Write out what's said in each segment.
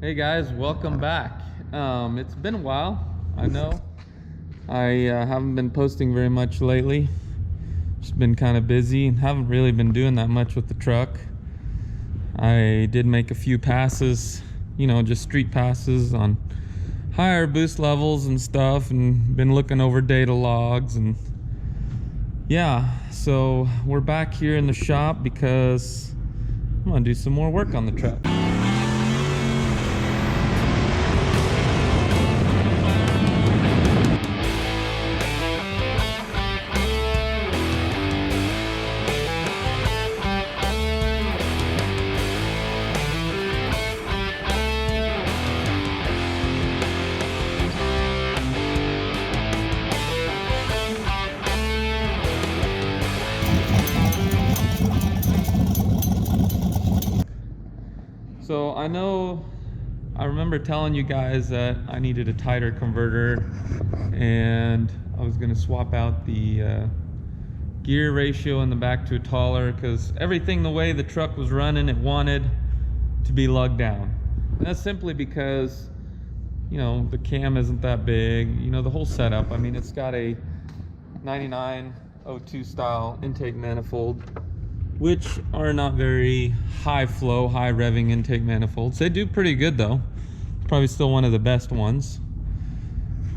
Hey guys, welcome back. It's been a while, I know. I haven't been posting very much lately. Just been kind of busy and haven't really been doing that much with the truck. I did make a few passes, just street passes on higher boost levels and stuff, and been looking over data logs, and yeah, so we're back here in the shop because I'm gonna do some more work on the truck. So I remember telling you guys that I needed a tighter converter, and I was going to swap out the gear ratio in the back to a taller, because everything the way the truck was running, it wanted to be lugged down. And that's simply because, the cam isn't that big, the whole setup. I mean, it's got a 9902 style intake manifold, which are not very high flow, high revving intake manifolds. They do pretty good though. It's probably still one of the best ones.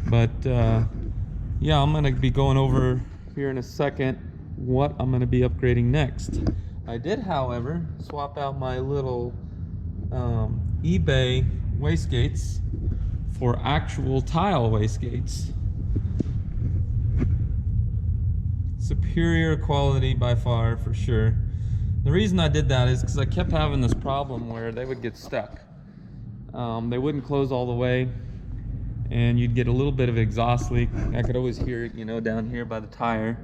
But yeah, I'm gonna be going over here in a second what I'm gonna be upgrading next. I did, however, swap out my little eBay wastegates for actual tile wastegates. Superior quality by far, for sure. The reason I did that is because I kept having this problem where they would get stuck. They wouldn't close all the way, and you'd get a little bit of exhaust leak. I could always hear it, down here by the tire,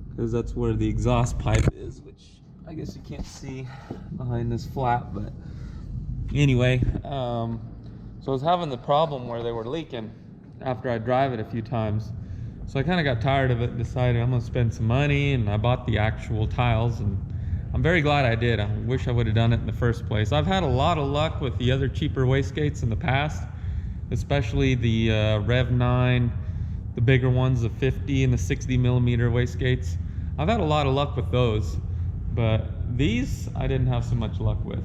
because that's where the exhaust pipe is, which I guess you can't see behind this flap. But anyway, so I was having the problem where they were leaking after I drive it a few times. So I kind of got tired of it and decided I'm going to spend some money, and I bought the actual tiles, and I'm very glad I did. I wish I would have done it in the first place. I've had a lot of luck with the other cheaper wastegates in the past, especially the Rev 9, the bigger ones, the 50 and the 60 millimeter wastegates. I've had a lot of luck with those, but these I didn't have so much luck with.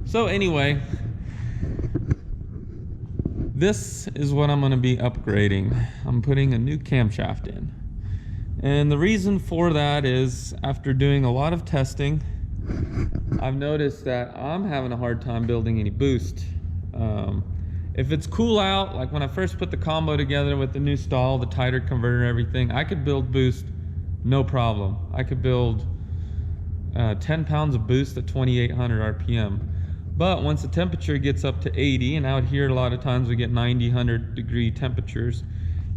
So anyway, this is what I'm going to be upgrading. I'm putting a new camshaft in. And the reason for that is, after doing a lot of testing, I've noticed that I'm having a hard time building any boost. If it's cool out, like when I first put the combo together with the new stall, the tighter converter, everything, I could build boost no problem. I could build 10 pounds of boost at 2,800 RPM. But once the temperature gets up to 80, and out here a lot of times we get 90, 100 degree temperatures,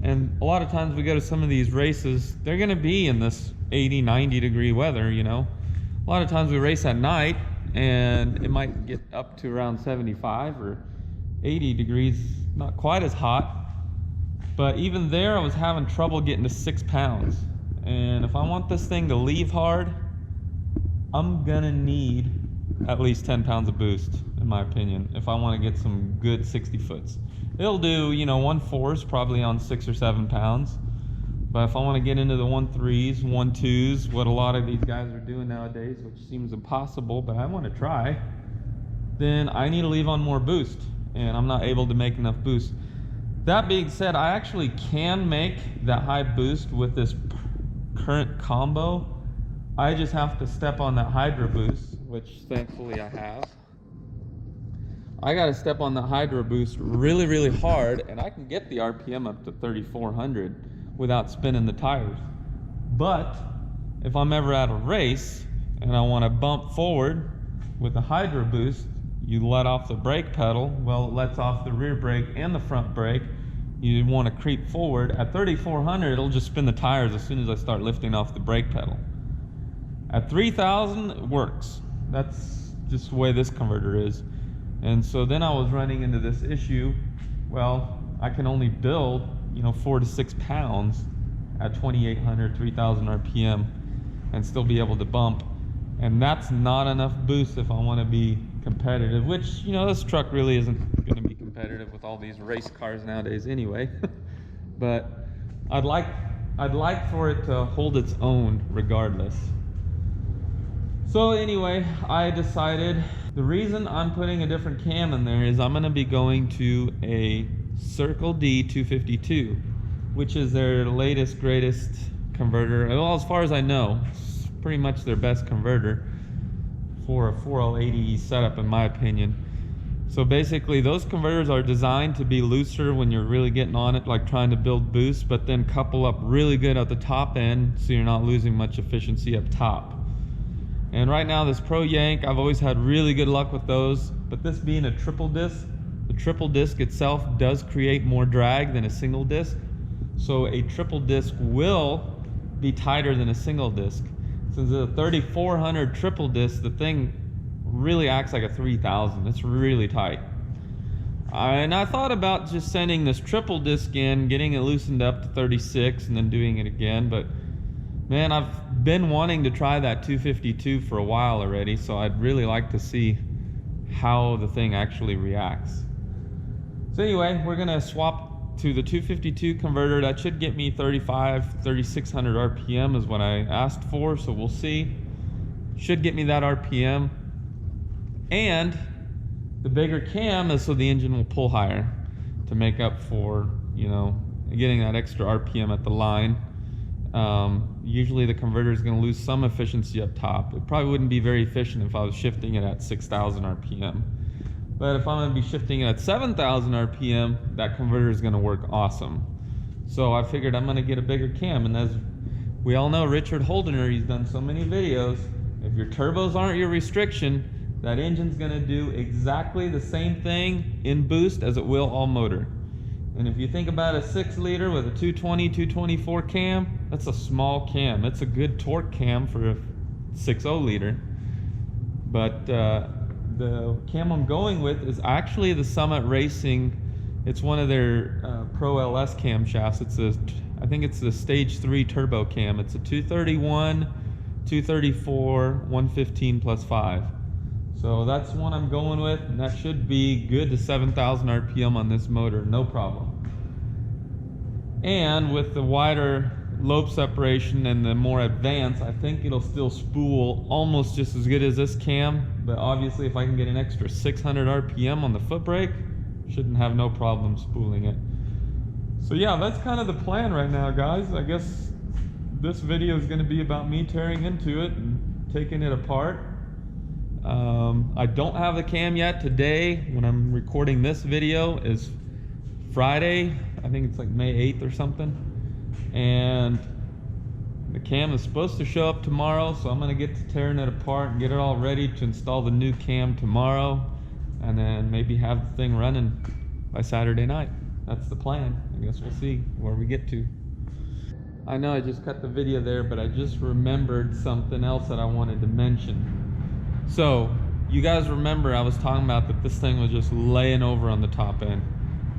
and a lot of times we go to some of these races, they're gonna be in this 80, 90 degree weather, A lot of times we race at night, and it might get up to around 75 or 80 degrees, not quite as hot. But even there, I was having trouble getting to 6 pounds. And if I want this thing to leave hard, I'm gonna need at least 10 pounds of boost, in my opinion, if I want to get some good 60 foots. It'll do, 1.4s probably on 6 or 7 pounds. But if I want to get into the 1.3s, 1.2s, what a lot of these guys are doing nowadays, which seems impossible, but I want to try, then I need to leave on more boost, and I'm not able to make enough boost. That being said, I actually can make that high boost with this current combo. I just have to step on that Hydro Boost, which thankfully I have. I got to step on the Hydro Boost really, really hard, and I can get the RPM up to 3,400 without spinning the tires. But if I'm ever at a race and I want to bump forward with the Hydro Boost, you let off the brake pedal. Well, it lets off the rear brake and the front brake. You want to creep forward. At 3,400, it'll just spin the tires as soon as I start lifting off the brake pedal. At 3,000, it works. That's just the way this converter is. And so then I was running into this issue. Well, I can only build, 4 to 6 pounds at 2,800, 3,000 RPM and still be able to bump. And that's not enough boost if I want to be competitive, which, you know, this truck really isn't going to be competitive with all these race cars nowadays anyway. But I'd like for it to hold its own regardless. So anyway, I decided the reason I'm putting a different cam in there is I'm going to be going to a Circle D 252, which is their latest, greatest converter. Well, as far as I know, it's pretty much their best converter for a 4L80 setup, in my opinion. So basically, those converters are designed to be looser when you're really getting on it, like trying to build boost, but then couple up really good at the top end so you're not losing much efficiency up top. And right now, this Pro Yank, I've always had really good luck with those, but this being a triple disc, the triple disc itself does create more drag than a single disc. So a triple disc will be tighter than a single disc. Since it's a 3400 triple disc, the thing really acts like a 3000. It's really tight. And I thought about just sending this triple disc in, getting it loosened up to 36 and then doing it again, but man, I've been wanting to try that 252 for a while already, so I'd really like to see how the thing actually reacts. So anyway, we're gonna swap to the 252 converter. That should get me 3600 RPM is what I asked for, so we'll see. Should get me that RPM. And the bigger cam is so the engine will pull higher to make up for, you know, getting that extra RPM at the line. Usually the converter is going to lose some efficiency up top. It probably wouldn't be very efficient if I was shifting it at 6,000 RPM. But if I'm going to be shifting it at 7,000 RPM, that converter is going to work awesome. So I figured I'm going to get a bigger cam. And as we all know, Richard Holdener, he's done so many videos. If your turbos aren't your restriction, that engine's going to do exactly the same thing in boost as it will all motor. And if you think about a 6-liter with a 220, 224 cam, that's a small cam. It's a good torque cam for a 6.0 liter. But the cam I'm going with is actually the Summit Racing. It's one of their Pro LS camshafts. I think it's the Stage 3 turbo cam. It's a 231, 234, 115 plus 5. So that's one I'm going with, and that should be good to 7,000 RPM on this motor, no problem. And with the wider lobe separation and the more advanced, I think it'll still spool almost just as good as this cam, but obviously if I can get an extra 600 RPM on the foot brake, shouldn't have no problem spooling it. So yeah, that's kind of the plan right now, guys. I guess this video is going to be about me tearing into it and taking it apart. I don't have the cam yet. Today, when I'm recording this video, is Friday. I think it's like May 8th or something. And the cam is supposed to show up tomorrow, so I'm going to get to tearing it apart and get it all ready to install the new cam tomorrow. And then maybe have the thing running by Saturday night. That's the plan. I guess we'll see where we get to. I know I just cut the video there, but I just remembered something else that I wanted to mention. So, you guys remember I was talking about that this thing was just laying over on the top end.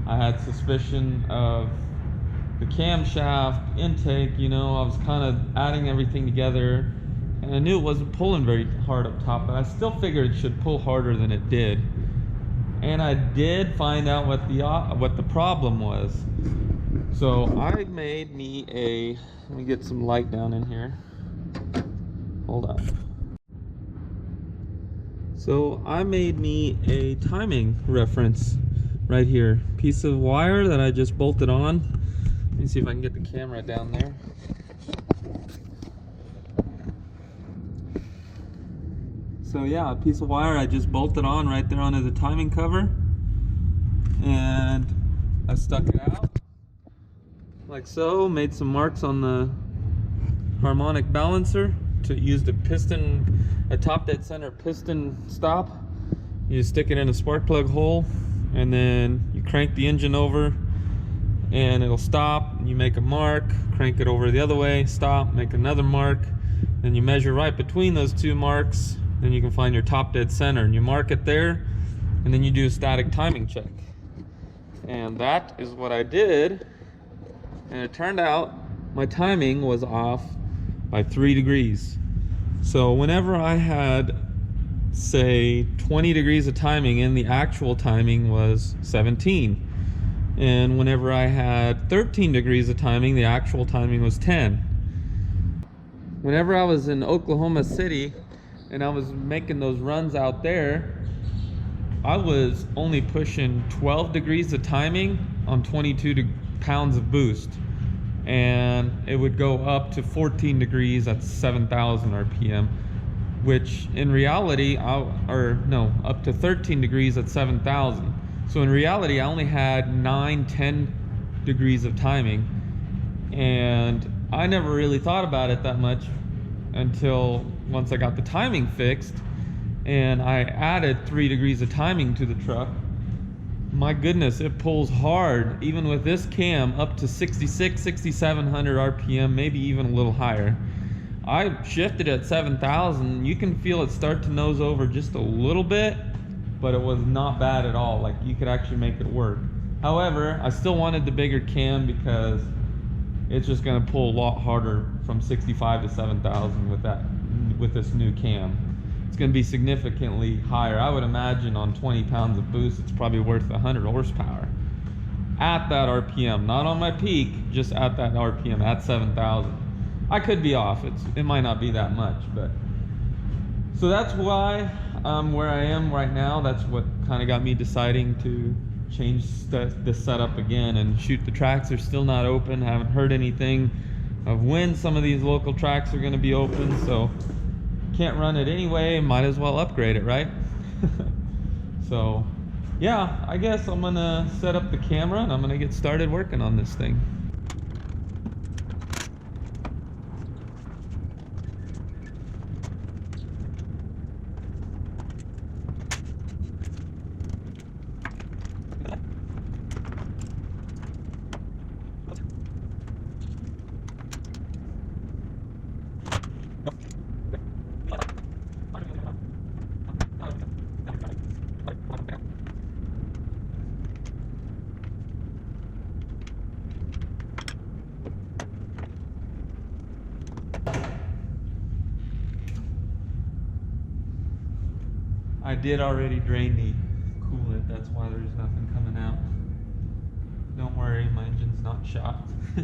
I had suspicion of the camshaft, intake, you know, I was kind of adding everything together, and I knew it wasn't pulling very hard up top, but I still figured it should pull harder than it did. And I did find out what the problem was. So I made me a, let me get some light down in here. Hold on. So I made me a timing reference right here. Piece of wire that I just bolted on. Let me see if I can get the camera down there. So yeah, a piece of wire I just bolted on right there onto the timing cover. And I stuck it out like so, made some marks on the harmonic balancer to use the piston, a top dead center piston stop. You just stick it in a spark plug hole, and then you crank the engine over and it'll stop. You make a mark, crank it over the other way, stop, make another mark, then you measure right between those two marks, then you can find your top dead center and you mark it there, and then you do a static timing check. And that is what I did, and it turned out my timing was off by 3 degrees. So whenever I had say 20 degrees of timing, and the actual timing was 17. And whenever I had 13 degrees of timing, the actual timing was 10. Whenever I was in Oklahoma City and I was making those runs out there, I was only pushing 12 degrees of timing on 22 pounds of boost. And it would go up to 14 degrees at 7,000 RPM, which in reality, up to 13 degrees at 7,000. So in reality, I only had 10 degrees of timing. And I never really thought about it that much until once I got the timing fixed and I added 3 degrees of timing to the truck. My goodness, it pulls hard, even with this cam, up to 6,700 RPM, maybe even a little higher. I shifted at 7,000. You can feel it start to nose over just a little bit, but it was not bad at all. Like, you could actually make it work. However, I still wanted the bigger cam because it's just gonna pull a lot harder from 65 to 7,000 with this new cam. It's gonna be significantly higher. I would imagine on 20 pounds of boost, it's probably worth 100 horsepower at that RPM, not on my peak, just at that RPM, at 7,000. I could be off. It might not be that much, but so that's why I'm where I am right now. That's what kind of got me deciding to change the setup again. And shoot, the tracks are still not open. Haven't heard anything of when some of these local tracks are going to be open, so can't run it anyway. Might as well upgrade it, right? So yeah, I guess I'm gonna set up the camera and I'm gonna get started working on this thing. I did already drain the coolant, that's why there's nothing coming out. Don't worry, my engine's not shot. I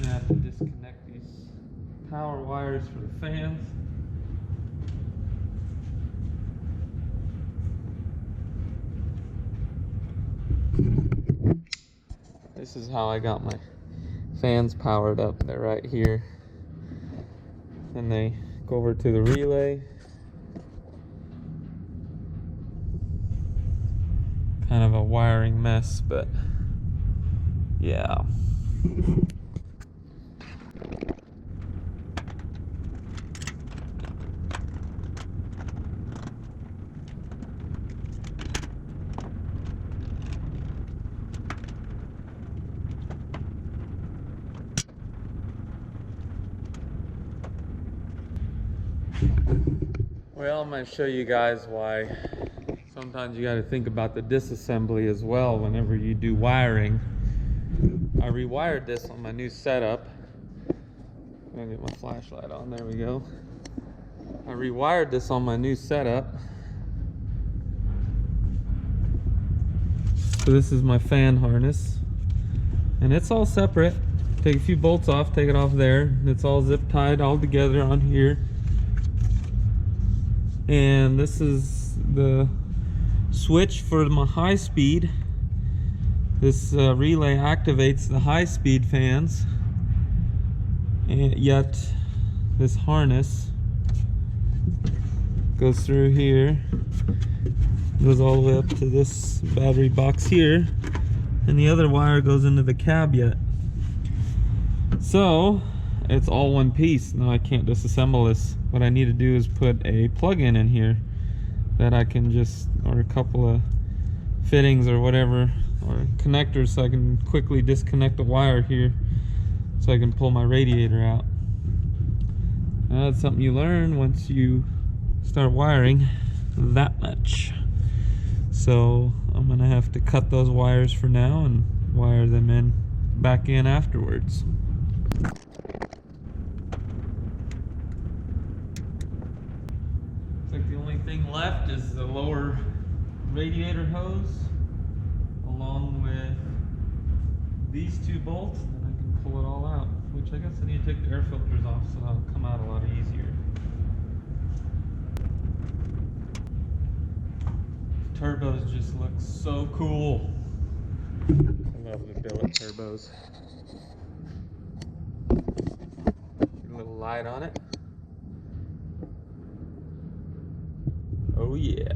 have to disconnect these power wires for the fans. This is how I got my fans powered up. They're right here. And they go over to the relay. Kind of a wiring mess, but yeah. Well, I'm going to show you guys why sometimes you got to think about the disassembly as well whenever you do wiring. I rewired this on my new setup. I'm going to get my flashlight on. There we go. I rewired this on my new setup. So this is my fan harness. And it's all separate. Take a few bolts off, take it off there. It's all zip tied all together on here. And this is the switch for my high speed. This relay activates the high speed fans, and yet this harness goes through here, goes all the way up to this battery box here, and the other wire goes into the cab yet. So it's all one piece. Now I can't disassemble this. What I need to do is put a plug-in in here that I can just, or a couple of fittings or whatever, or connectors, so I can quickly disconnect the wire here so I can pull my radiator out. Now, that's something you learn once you start wiring that much. So I'm gonna have to cut those wires for now and wire them back in afterwards. like the only thing left is the lower radiator hose along with these two bolts, and then I can pull it all out, which I guess I need to take the air filters off so that'll come out a lot easier. Turbos just look so cool. I love the billet turbos. A little light on it. Oh yeah.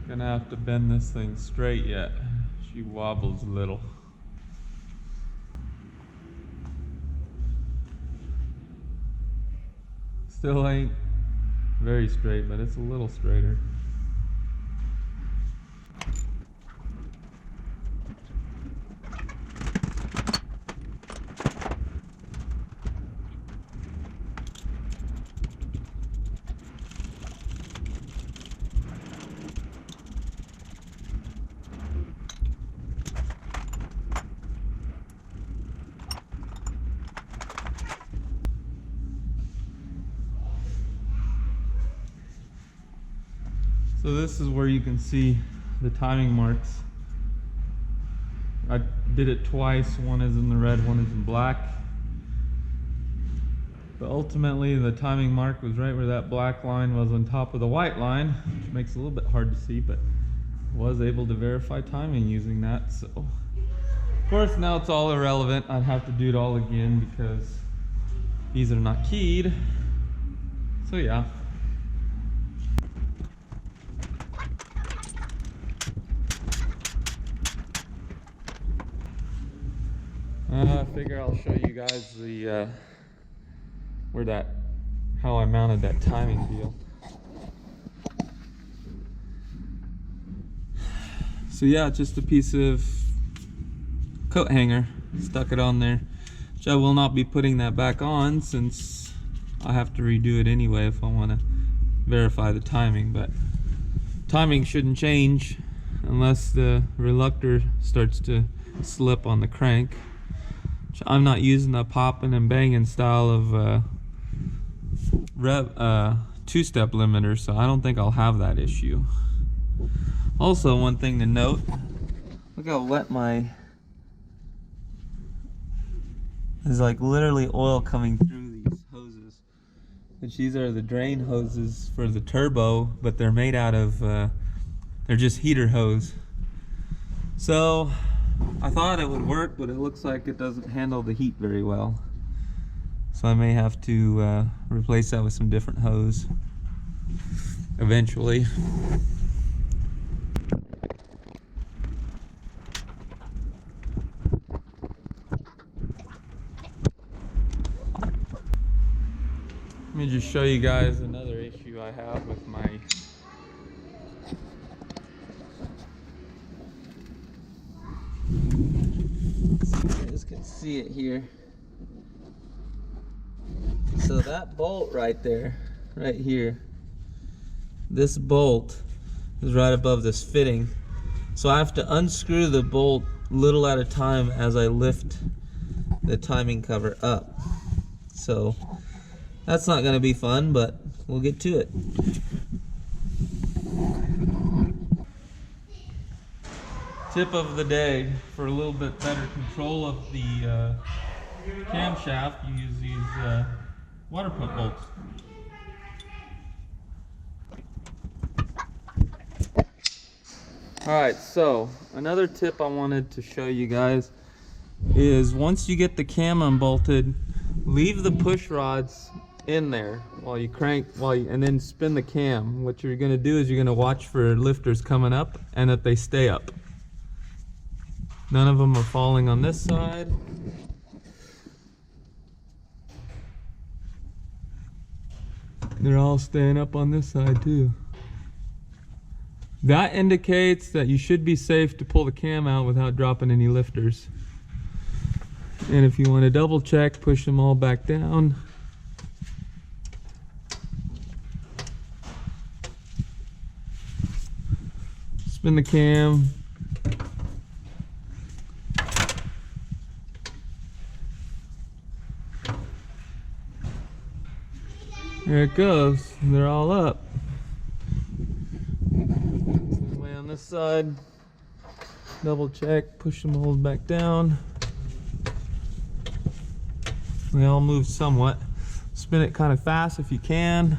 Gonna have to bend this thing straight yet. She wobbles a little. Still ain't very straight, but it's a little straighter. So this is where you can see the timing marks. I did it twice, one is in the red, one is in black. But ultimately the timing mark was right where that black line was on top of the white line, which makes it a little bit hard to see, but I was able to verify timing using that. So of course now it's all irrelevant. I'd have to do it all again because these are not keyed. So yeah. I figure I'll show you guys the how I mounted that timing deal. So yeah, just a piece of coat hanger, stuck it on there, which I will not be putting that back on since I have to redo it anyway if I want to verify the timing. But timing shouldn't change unless the reluctor starts to slip on the crank. I'm not using the popping and banging style of two-step limiter, so I don't think I'll have that issue. Also, one thing to note, look how wet there's like literally oil coming through these hoses. Which these are the drain hoses for the turbo, but they're made out of, they're just heater hose. So I thought it would work, but it looks like it doesn't handle the heat very well. So I may have to replace that with some different hose eventually. Let me just show you guys another issue I have with my you guys can see it here. So that bolt right there, right here, this bolt is right above this fitting. So I have to unscrew the bolt little at a time as I lift the timing cover up. So that's not going to be fun, but we'll get to it. Tip of the day: for a little bit better control of the camshaft, you use these water pump bolts. Alright, so another tip I wanted to show you guys is once you get the cam unbolted, leave the push rods in there while you crank, and then spin the cam. What you're going to do is you're going to watch for lifters coming up and that they stay up. None of them are falling on this side. They're all staying up on this side too. That indicates that you should be safe to pull the cam out without dropping any lifters. And if you want to double check, push them all back down. Spin the cam. There it goes. They're all up. Same way on this side. Double check, push them all back down. They all move somewhat. Spin it kind of fast if you can.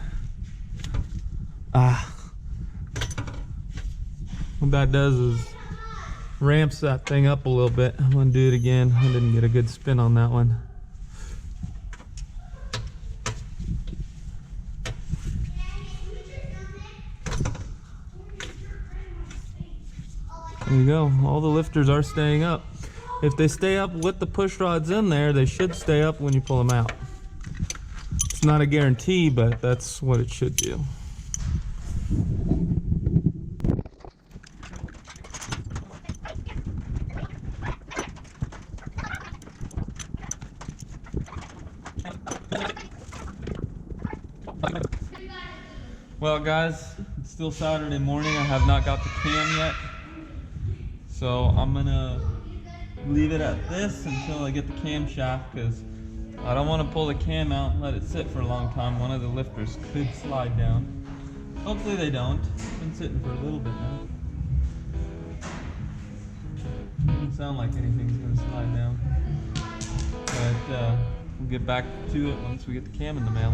What that does is ramps that thing up a little bit. I'm gonna do it again. I didn't get a good spin on that one. There you go. All the lifters are staying up. If they stay up with the push rods in there, they should stay up when you pull them out. It's not a guarantee, but that's what it should do. Well guys, it's still Saturday morning. I have not got the cam yet. So I'm gonna leave it at this until I get the camshaft, because I don't want to pull the cam out and let it sit for a long time. One of the lifters could slide down. Hopefully they don't. It's been sitting for a little bit now. Doesn't sound like anything's gonna slide down. But we'll get back to it once we get the cam in the mail.